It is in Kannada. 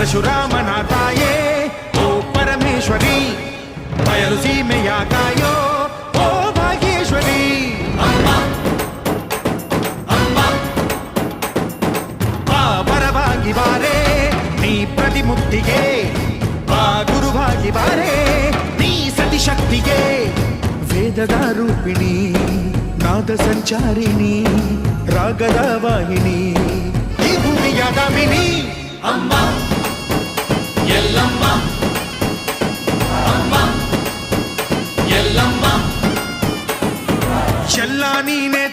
ಪರಶುರಾಮನ ತಾಯೇ ಓ ಪರಮೇಶ್ವರಿ, ಬಯಲು ಸೀಮೆಯ ಕಾಯೋ ಓ ಭಾಗ್ಯೇಶ್ವರಿ. ಅಮ್ಮ ಅಮ್ಮ ಬಾ ಪರವಾಗಿ ಬಾರೆ ನೀ ಪ್ರತಿಮುಕ್ತಿಗೆ, ಬಾ ಗುರುವಾಗಿ ಬಾರೆ ನೀ ಸತಿಶಕ್ತಿಗೆ. ವೇದದ ರೂಪಿಣಿ, ನಾದ ಸಂಚಾರಿಣಿ, ರಾಗದ ವಾಹಿನಿ, ಈ ಭೂಮಿಯ ದಾಮಿನಿ. ಅಮ್ಮ ಎಲ್ಲಮ್ಮ, ಅಮ್ಮ ಎಲ್ಲಮ್ಮ, ಎಲ್ಲ ನೀನೆ